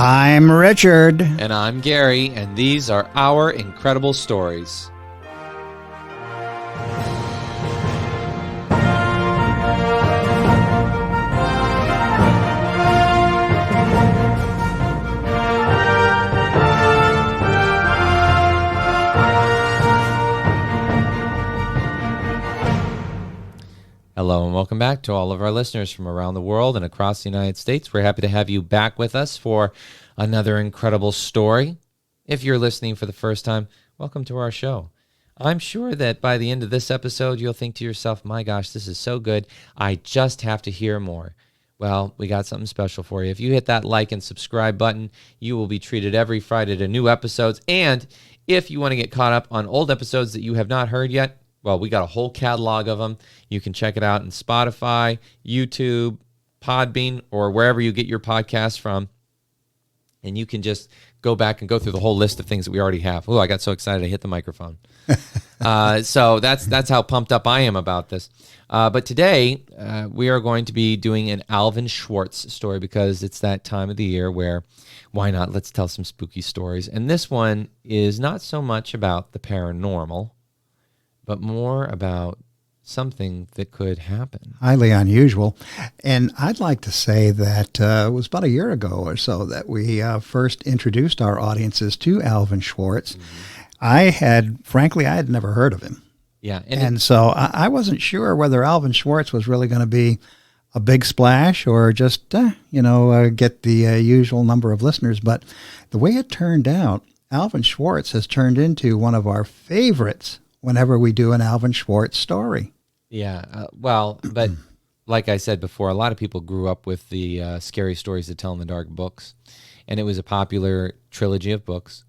I'm Richard. And I'm Gary, and these are our incredible stories. Hello and welcome back to all of our listeners from around the world and across the United States. We're happy to have you back with us for another incredible story. If you're listening for the first time, welcome to our show. I'm sure that by the end of this episode, you'll think to yourself, my gosh, this is so good. I just have to hear more. Well, we got something special for you. If you hit that like and subscribe button, you will be treated every Friday to new episodes. And if you want to get caught up on old episodes that you have not heard yet, well, we got a whole catalog of them. You can check it out on Spotify, YouTube, Podbean, or wherever you get your podcasts from. And you can just go back and go through the whole list of things that we already have. Oh, I got so excited I hit the microphone. So that's how pumped up I am about this. But today, we are going to be doing an Alvin Schwarz story because it's that time of the year where, why not, let's tell some spooky stories. And this one is not so much about the paranormal, but more about something that could happen. Highly unusual. And I'd like to say that it was about a year ago or so that we first introduced our audiences to Alvin Schwarz. Mm-hmm. Frankly, I had never heard of him. Yeah. And so I wasn't sure whether Alvin Schwarz was really going to be a big splash or just, get the usual number of listeners. But the way it turned out, Alvin Schwarz has turned into one of our favorites whenever we do an Alvin Schwarz story. Yeah, but like I said before, a lot of people grew up with the Scary Stories to Tell in the Dark books, and it was a popular trilogy of books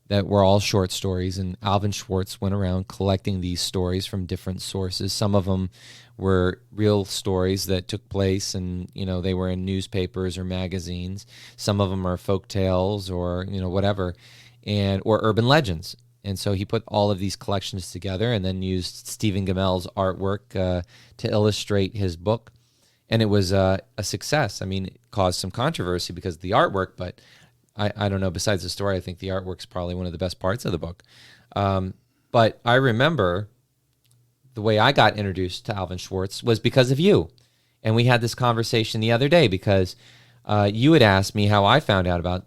that were all short stories, and Alvin Schwarz went around collecting these stories from different sources. Some of them were real stories that took place, and, they were in newspapers or magazines. Some of them are folk tales or, whatever, or urban legends. And so he put all of these collections together and then used Stephen Gamel's artwork to illustrate his book. And it was a success. I mean, it caused some controversy because of the artwork, but I don't know. Besides the story, I think the artwork's probably one of the best parts of the book. But I remember the way I got introduced to Alvin Schwarz was because of you. And we had this conversation the other day because you had asked me how I found out about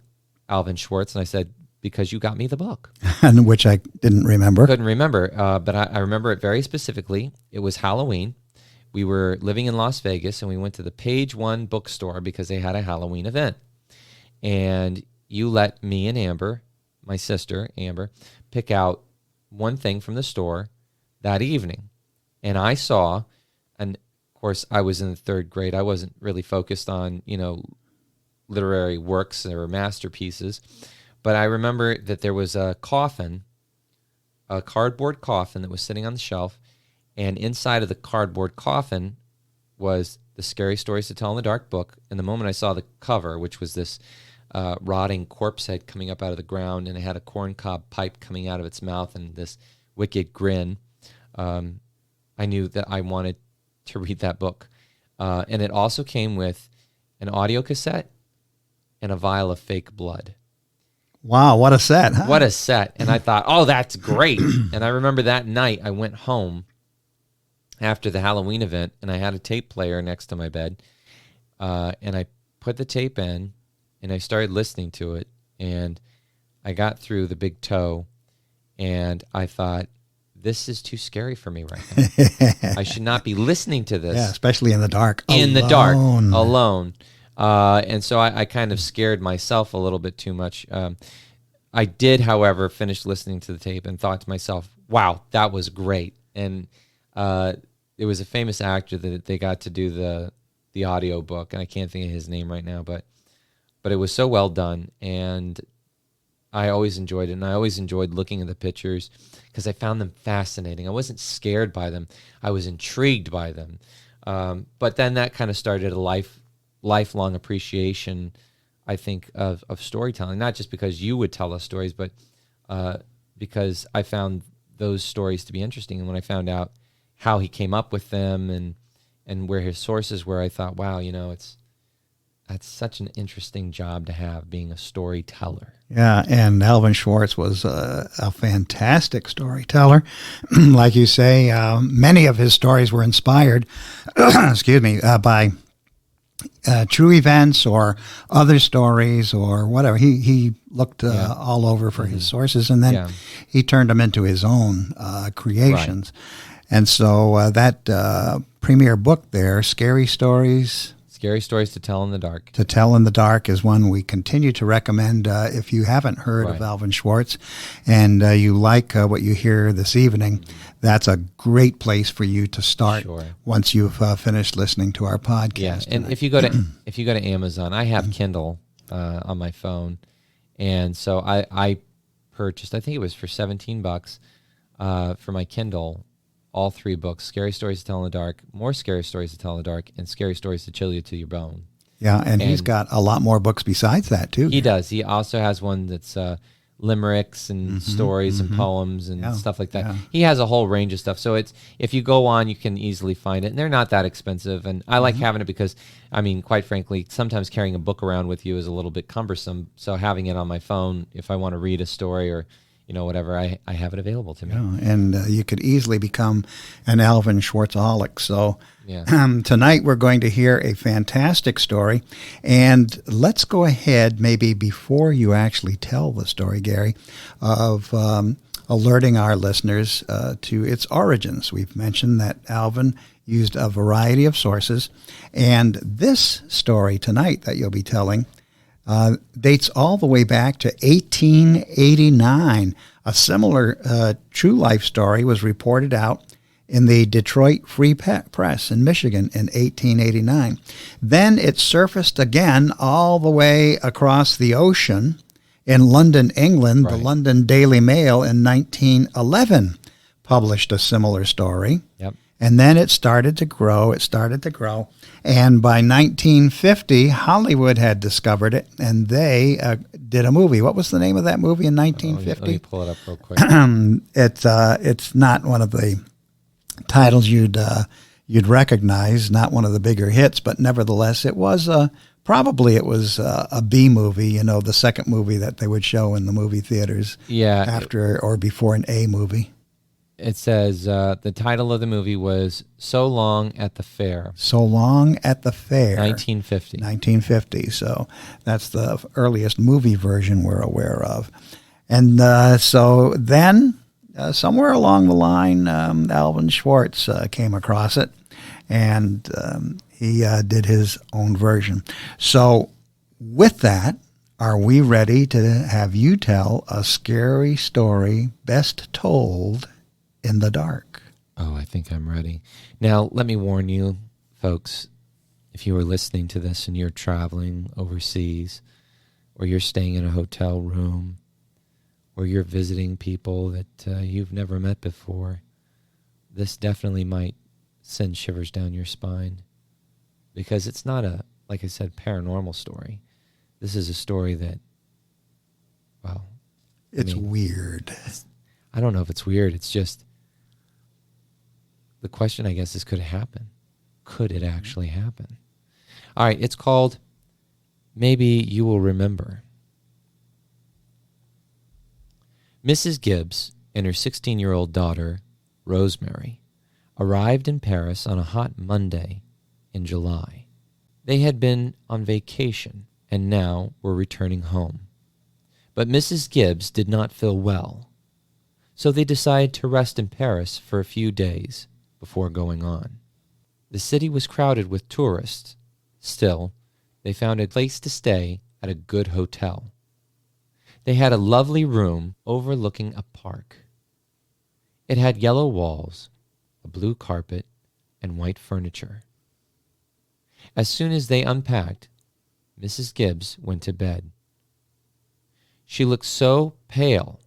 Alvin Schwarz, and I said, because you got me the book. And which I didn't remember. Couldn't remember, but I remember it very specifically. It was Halloween. We were living in Las Vegas, and we went to the Page One bookstore because they had a Halloween event. And you let me and Amber, my sister, Amber, pick out one thing from the store that evening. And I saw, and of course I was in the third grade. I wasn't really focused on, literary works or masterpieces. But I remember that there was a coffin, a cardboard coffin that was sitting on the shelf, and inside of the cardboard coffin was the Scary Stories to Tell in the Dark book. And the moment I saw the cover, which was this rotting corpse head coming up out of the ground, and it had a corncob pipe coming out of its mouth and this wicked grin, I knew that I wanted to read that book. And it also came with an audio cassette and a vial of fake blood. Wow, what a set, huh? What a set. And I thought, oh, that's great. And I remember that night I went home after the Halloween event, and I had a tape player next to my bed. And I put the tape in, and I started listening to it. And I got through the big toe, and I thought, this is too scary for me right now. I should not be listening to this. Yeah, especially in the dark. In the dark, alone. And so I kind of scared myself a little bit too much. I did, however, finish listening to the tape and thought to myself, wow, that was great. And it was a famous actor that they got to do the audio book, and I can't think of his name right now, but it was so well done, and I always enjoyed it, and I always enjoyed looking at the pictures because I found them fascinating. I wasn't scared by them. I was intrigued by them. But then that kind of started a lifelong appreciation, I think, of storytelling, not just because you would tell us stories, but because I found those stories to be interesting. And when I found out how he came up with them and where his sources were, I thought, wow, That's such an interesting job to have, being a storyteller. Yeah, and Alvin Schwarz was a fantastic storyteller. Like you say, many of his stories were inspired, excuse me, by true events or other stories or whatever. He looked all over for his sources, and then he turned them into his own creations. Right. And so that premier book there, Scary Stories to Tell in the Dark. To Tell in the Dark is one we continue to recommend if you haven't heard of Alvin Schwarz and you like what you hear this evening. That's a great place for you to start once you've finished listening to our podcast. Yeah, and tonight. if you go to Amazon, I have Kindle on my phone, and so I purchased, I think it was for $17 for my Kindle, all 3 books: Scary Stories to Tell in the Dark, More Scary Stories to Tell in the Dark, and Scary Stories to Chill You to Your Bone. Yeah, and he's got a lot more books besides that, too. He does. He also has one that's limericks and stories and poems and stuff like that. Yeah. He has a whole range of stuff. So it's, if you go on, you can easily find it. And they're not that expensive. And I like having it because, I mean, quite frankly, sometimes carrying a book around with you is a little bit cumbersome. So having it on my phone, if I want to read a story or whatever, I have it available to me. Yeah, and you could easily become an Alvin Schwartzaholic. So tonight we're going to hear a fantastic story. And let's go ahead, maybe before you actually tell the story, Gary, of alerting our listeners to its origins. We've mentioned that Alvin used a variety of sources. And this story tonight that you'll be telling dates all the way back to 1889. A similar true life story was reported out in the Detroit Free Press in Michigan in 1889. Then it surfaced again all the way across the ocean in London, England. The London Daily Mail in 1911 published a similar story. Yep. And then it started to grow. And by 1950, Hollywood had discovered it, and they did a movie. What was the name of that movie in 1950? Let me pull it up real quick. It's not one of the titles you'd recognize, not one of the bigger hits, but nevertheless, it was probably a B movie, the second movie that they would show in the movie theaters after or before an A movie. It says the title of the movie was So Long at the Fair. So Long at the Fair. 1950. 1950. So that's the earliest movie version we're aware of. And so then, somewhere along the line, Alvin Schwarz came across it, and he did his own version. So with that, are we ready to have you tell a scary story best told in the dark? Oh, I think I'm ready. Now, let me warn you, folks, if you are listening to this and you're traveling overseas, or you're staying in a hotel room, or you're visiting people that you've never met before, this definitely might send shivers down your spine, because it's not a, like I said, paranormal story. This is a story that, well, it's weird. I don't know if it's weird. It's just, the question, I guess, is could it happen? Could it actually happen? All right, it's called Maybe You Will Remember. Mrs. Gibbs and her 16-year-old daughter, Rosemary, arrived in Paris on a hot Monday in July. They had been on vacation and now were returning home. But Mrs. Gibbs did not feel well, so they decided to rest in Paris for a few days before going on. The city was crowded with tourists. Still, they found a place to stay at a good hotel. They had a lovely room overlooking a park. It had yellow walls, a blue carpet, and white furniture. As soon as they unpacked, Mrs. Gibbs went to bed. She looked so pale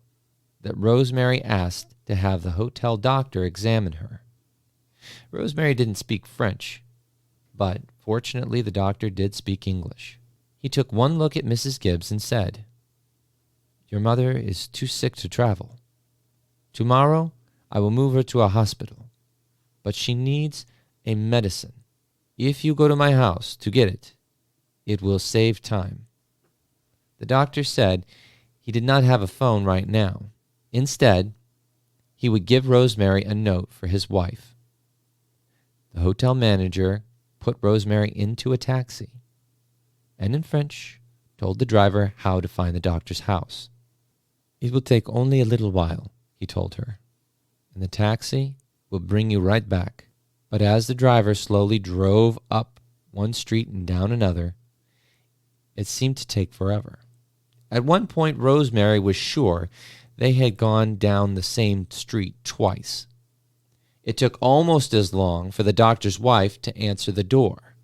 that Rosemary asked to have the hotel doctor examine her. Rosemary didn't speak French, but fortunately the doctor did speak English. He took one look at Mrs. Gibbs and said, "Your mother is too sick to travel. Tomorrow I will move her to a hospital, but she needs a medicine. If you go to my house to get it, It will save time. The doctor said he did not have a phone right now. Instead, he would give Rosemary a note for his wife. The hotel manager put Rosemary into a taxi and in French told the driver how to find the doctor's house. It will take only a little while, he told her, and the taxi will bring you right back. But as the driver slowly drove up one street and down another, it seemed to take forever. At one point, Rosemary was sure they had gone down the same street twice. It took almost as long for the doctor's wife to answer the door,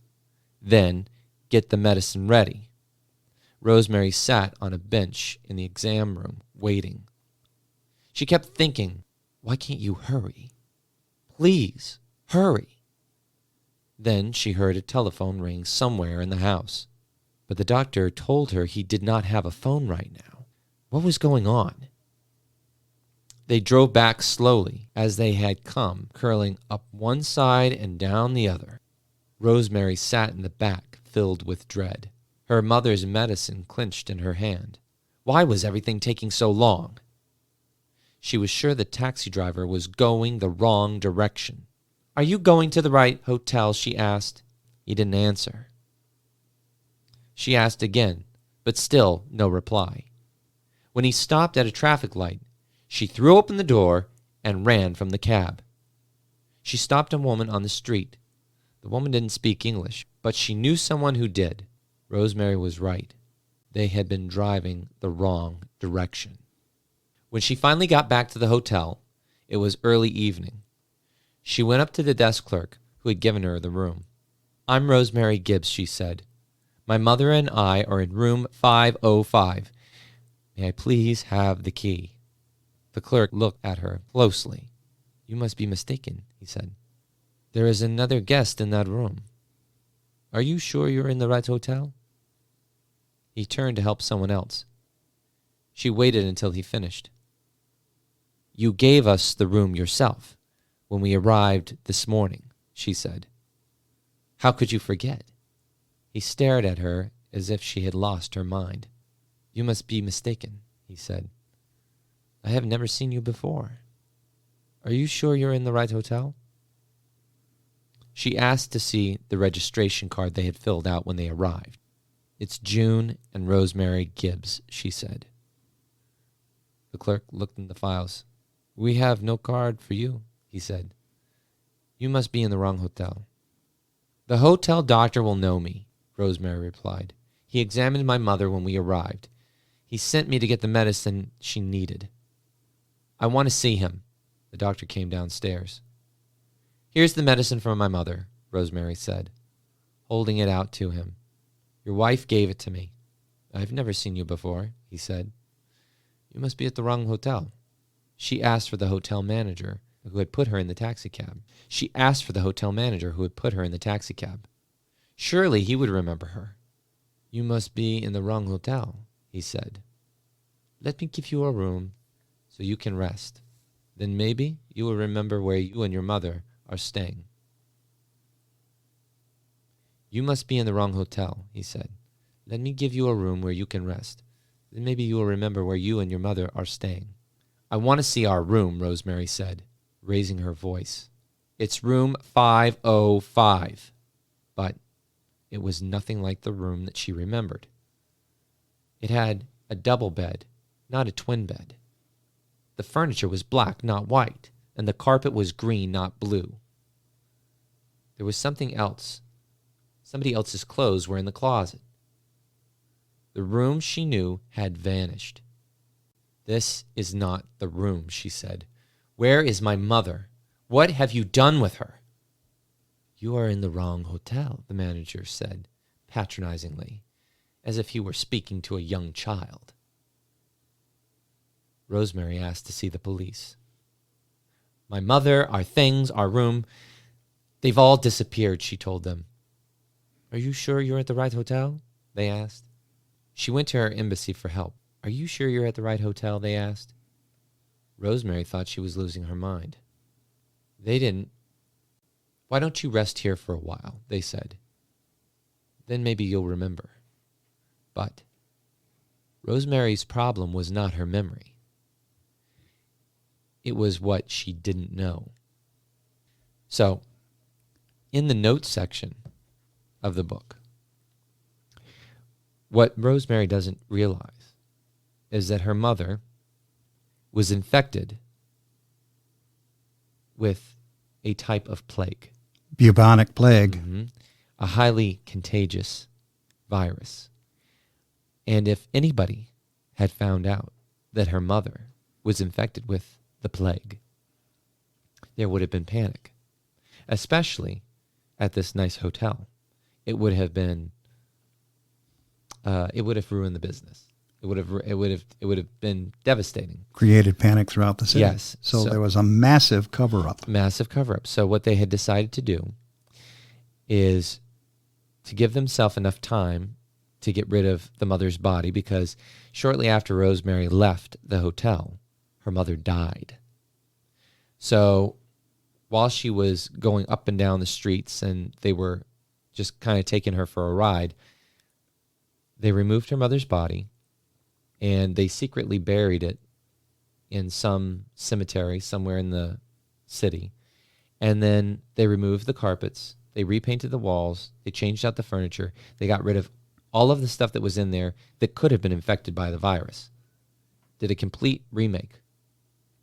then get the medicine ready. Rosemary sat on a bench in the exam room, waiting. She kept thinking, why can't you hurry? Please, hurry. Then she heard a telephone ring somewhere in the house. But the doctor told her he did not have a phone right now. What was going on? They drove back slowly as they had come, curling up one side and down the other. Rosemary sat in the back, filled with dread. Her mother's medicine clenched in her hand. Why was everything taking so long? She was sure the taxi driver was going the wrong direction. Are you going to the right hotel? She asked. He didn't answer. She asked again, but still no reply. When he stopped at a traffic light, she threw open the door and ran from the cab. She stopped a woman on the street. The woman didn't speak English, but she knew someone who did. Rosemary was right. They had been driving the wrong direction. When she finally got back to the hotel, it was early evening. She went up to the desk clerk who had given her the room. I'm Rosemary Gibbs, she said. My mother and I are in room 505. May I please have the key? The clerk looked at her closely. You must be mistaken, he said. There is another guest in that room. Are you sure you're in the right hotel? He turned to help someone else. She waited until he finished. You gave us the room yourself when we arrived this morning, she said. How could you forget? He stared at her as if she had lost her mind. You must be mistaken, he said. I have never seen you before. Are you sure you're in the right hotel? She asked to see the registration card they had filled out when they arrived. It's June and Rosemary Gibbs, she said. The clerk looked in the files. We have no card for you, he said. You must be in the wrong hotel. The hotel doctor will know me, Rosemary replied. He examined my mother when we arrived. He sent me to get the medicine she needed. I want to see him. The doctor came downstairs. Here's the medicine for my mother, Rosemary said, holding it out to him. Your wife gave it to me. I've never seen you before, he said. You must be at the wrong hotel. She asked for the hotel manager who had put her in the taxicab. Surely he would remember her. You must be in the wrong hotel, he said. Let me give you a room so you can rest. Then maybe you will remember where you and your mother are staying. You must be in the wrong hotel, he said. Let me give you a room where you can rest. Then maybe you will remember where you and your mother are staying. I want to see our room, Rosemary said, raising her voice. It's room 505. But it was nothing like the room that she remembered. It had a double bed, not a twin bed. The furniture was black, not white, and the carpet was green, not blue. There was something else. Somebody else's clothes were in the closet. The room she knew had vanished. This is not the room, she said. Where is my mother? What have you done with her? You are in the wrong hotel, the manager said, patronizingly, as if he were speaking to a young child. Rosemary asked to see the police. My mother, our things, our room, they've all disappeared, she told them. Are you sure you're at the right hotel? They asked. She went to her embassy for help. Are you sure you're at the right hotel? They asked. Rosemary thought she was losing her mind. They didn't. Why don't you rest here for a while? They said. then maybe you'll remember. But Rosemary's problem was not her memory. It was what she didn't know. So, in the notes section of the book, what Rosemary doesn't realize is that her mother was infected with a type of plague. Bubonic plague. Mm-hmm. A highly contagious virus. And if anybody had found out that her mother was infected with the plague, there would have been panic, especially at this nice hotel. It would have been, it would have ruined the business. It would have been devastating. Created panic throughout the city. Yes. So there was a massive cover-up. Massive cover-up. So what they had decided to do is to give themselves enough time to get rid of the mother's body, because shortly after Rosemary left the hotel, her mother died. So while she was going up and down the streets and they were just kind of taking her for a ride, they removed her mother's body and they secretly buried it in some cemetery somewhere in the city. And then they removed the carpets, they repainted the walls, they changed out the furniture, they got rid of all of the stuff that was in there that could have been infected by the virus. Did a complete remake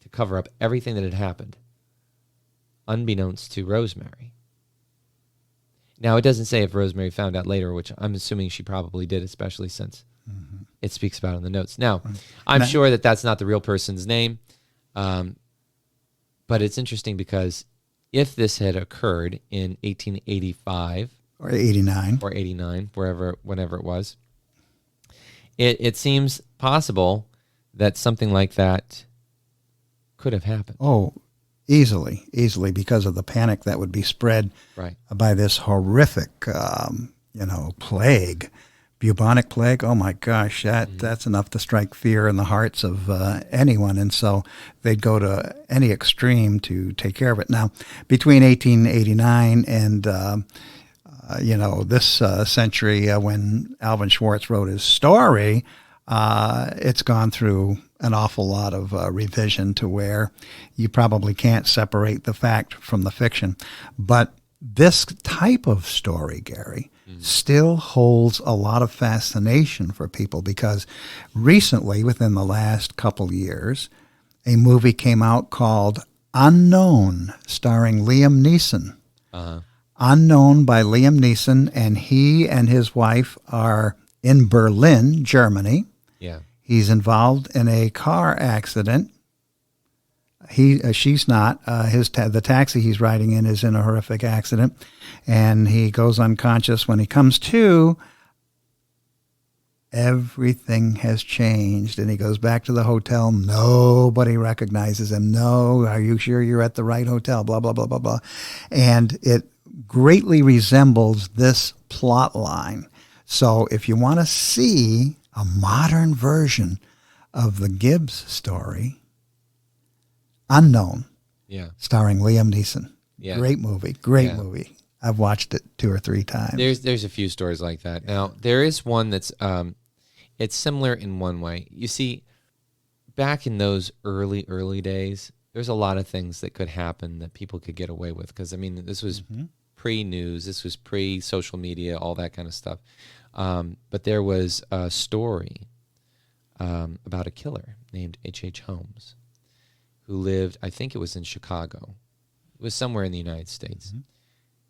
to cover up everything that had happened, unbeknownst to Rosemary. Now, it doesn't say if Rosemary found out later, which I'm assuming she probably did, especially since it speaks about it in the notes. Now, I'm sure that that's not the real person's name, but it's interesting because if this had occurred in 1885 or 89, whenever it was, it seems possible that something like that could have happened. Oh, easily, because of the panic that would be spread by this horrific, plague, bubonic plague. Oh my gosh, that's enough to strike fear in the hearts of anyone. And so they'd go to any extreme to take care of it. Now, between 1889 and this century, when Alvin Schwarz wrote his story, it's gone through an awful lot of revision to where you probably can't separate the fact from the fiction. But this type of story, Gary, still holds a lot of fascination for people because recently, within the last couple years, a movie came out called Unknown, starring Liam Neeson. Unknown by Liam Neeson, and he and his wife are in Berlin, Germany. Yeah. He's involved in a car accident. She's not. The taxi he's riding in is in a horrific accident, and he goes unconscious. When he comes to, everything has changed, and he goes back to the hotel. Nobody recognizes him. No, are you sure you're at the right hotel? Blah, blah, blah, blah, blah. And it greatly resembles this plot line. So if you want to see a modern version of the Gibbs story, Unknown, starring Liam Neeson. Yeah. Great movie. Movie. I've watched it 2 or 3 times. There's a few stories like that. Now, there is one that's it's similar in one way. You see, back in those early days, there's a lot of things that could happen that people could get away with. Because, I mean, this was pre-news. This was pre-social media, all that kind of stuff. But there was a story about a killer named H.H. Holmes who lived, I think it was in Chicago. It was somewhere in the United States.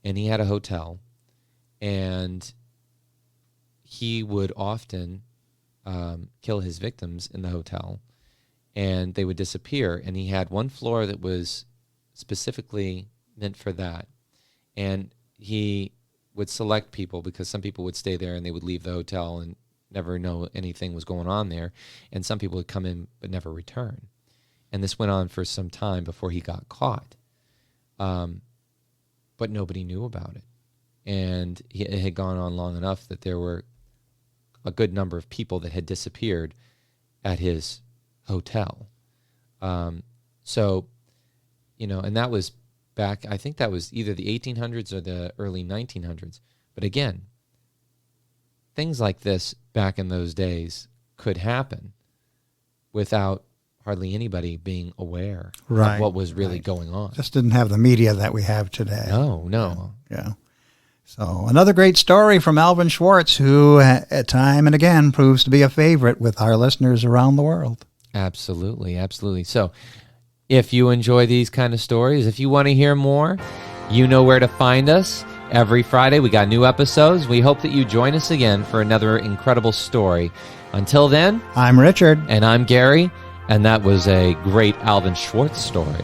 And he had a hotel. And he would often kill his victims in the hotel. And they would disappear. And he had one floor that was specifically meant for that. And he would select people because some people would stay there and they would leave the hotel and never know anything was going on there. And some people would come in but never return. And this went on for some time before he got caught. But nobody knew about it. And it had gone on long enough that there were a good number of people that had disappeared at his hotel. So, and that was back, I think that was either the 1800s or the early 1900s. But again, things like this back in those days could happen without hardly anybody being aware Right, of what was really right. going on. Just didn't have the media that we have today. No. Yeah. So another great story from Alvin Schwarz, who time and again proves to be a favorite with our listeners around the world. Absolutely, absolutely. So if you enjoy these kind of stories, if you want to hear more, you know where to find us. Every Friday, we got new episodes. We hope that you join us again for another incredible story. Until then, I'm Richard. and I'm Gary, and that was a great Alvin Schwarz story.